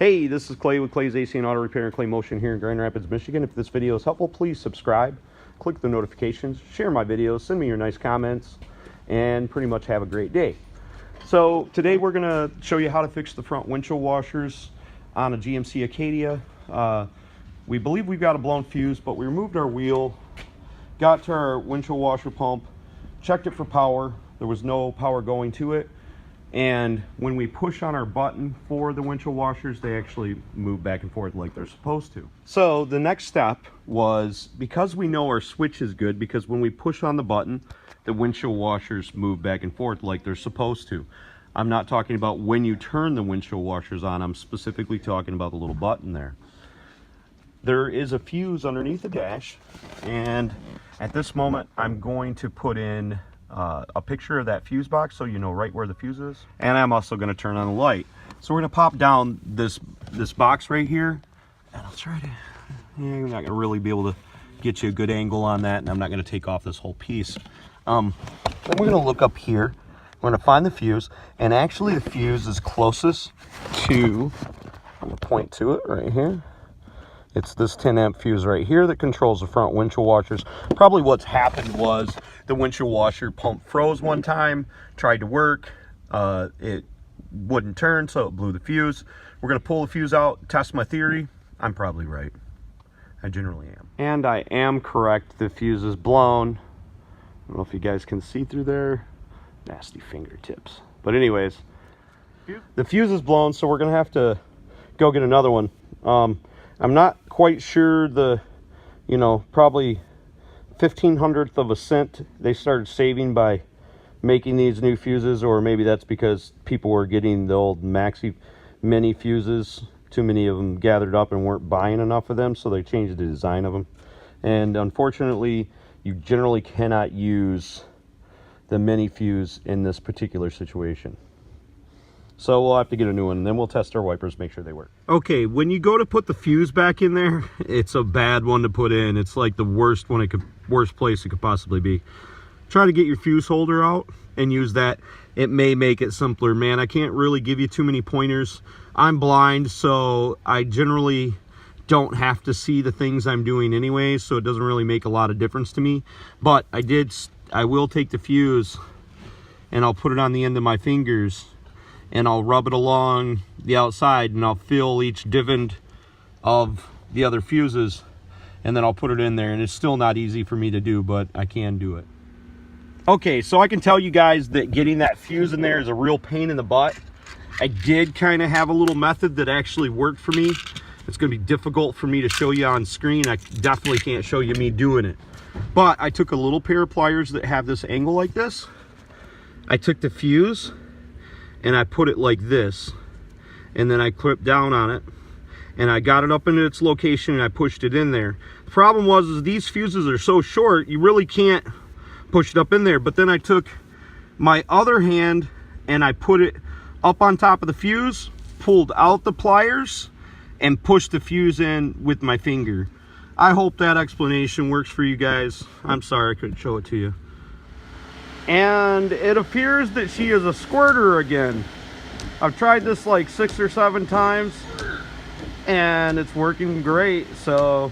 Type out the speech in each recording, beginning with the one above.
Hey, this is Clay with Clay's AC and Auto Repair and Clay Motion here in Grand Rapids, Michigan. If this video is helpful, please subscribe, click the notifications, share my videos, send me your nice comments, and pretty much have a great day. So today we're going to show you how to fix the front windshield washers on a GMC Acadia. We believe we've got a blown fuse, but we removed our wheel, got to our windshield washer pump, checked it for power. There was no power going to it. And when we push on our button for the windshield washers, they actually move back and forth like they're supposed to. So the next step was, because we know our switch is good, because when we push on the button, the windshield washers move back and forth like they're supposed to. I'm not talking about when you turn the windshield washers on. I'm specifically talking about the little button there. There is a fuse underneath the dash, and at this moment I'm going to put in a picture of that fuse box so you know right where the fuse is. And I'm also going to turn on the light. So we're going to pop down this box right here, and I'll try to, you're not going to really be able to get you a good angle on that, and I'm not going to take off this whole piece. Then we're going to look up here. We're going to find the fuse, and actually the fuse is closest to, I'm going to point to it right here. It's this 10 amp fuse right here that controls the front windshield washers. Probably what's happened was the windshield washer pump froze one time, tried to work, it wouldn't turn, so it blew the fuse. We're gonna pull the fuse out, test my theory. I'm probably right. I generally am. And I am correct, the fuse is blown. I don't know if you guys can see through there. Nasty fingertips. But anyways, the fuse is blown, so we're gonna have to go get another one. I'm not quite sure probably 1/1500th of a cent they started saving by making these new fuses, or maybe that's because people were getting the old maxi mini fuses. Too many of them gathered up and weren't buying enough of them, so they changed the design of them. And unfortunately, you generally cannot use the mini fuse in this particular situation. So we'll have to get a new one, and then we'll test our wipers, make sure they work. Okay, when you go to put the fuse back in there, it's a bad one to put in. It's like the worst place it could possibly be. Try to get your fuse holder out and use that. It may make it simpler. Man, I can't really give you too many pointers. I'm blind, so I generally don't have to see the things I'm doing anyway, so it doesn't really make a lot of difference to me. But I will take the fuse and I'll put it on the end of my fingers, and I'll rub it along the outside, and I'll feel each dividend of the other fuses, and then I'll put it in there. And it's still not easy for me to do, but I can do it. Okay, so I can tell you guys that getting that fuse in there is a real pain in the butt. I did kind of have a little method that actually worked for me. It's going to be difficult for me to show you on screen. I definitely can't show you me doing it. But I took a little pair of pliers that have this angle like this. I took the fuse and I put it like this, and then I clipped down on it, and I got it up into its location, and I pushed it in there. The problem was these fuses are so short, you really can't push it up in there. But then I took my other hand and I put it up on top of the fuse, pulled out the pliers, and pushed the fuse in with my finger. I hope that explanation works for you guys. I'm sorry I couldn't show it to you. And it appears that she is a squirter again. I've tried this like 6 or 7 times, and it's working great. So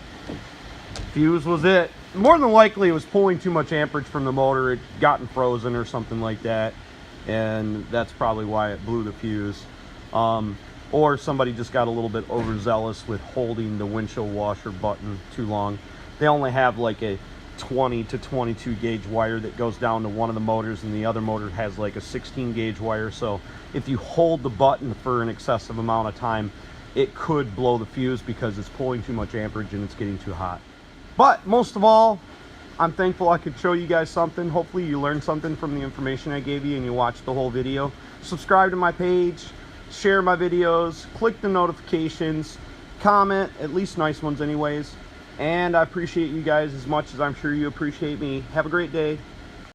fuse was it. More than likely it was pulling too much amperage from the motor. It gotten frozen or something like that, and that's probably why it blew the fuse. Or somebody just got a little bit overzealous with holding the windshield washer button too long. They only have like a 20 to 22 gauge wire that goes down to one of the motors, and the other motor has like a 16 gauge wire. So if you hold the button for an excessive amount of time, it could blow the fuse because it's pulling too much amperage and it's getting too hot. But most of all, I'm thankful I could show you guys something. Hopefully you learned something from the information I gave you and you watched the whole video. Subscribe to my page, share my videos, click the notifications, comment, at least nice ones anyways. And I appreciate you guys as much as I'm sure you appreciate me. Have a great day.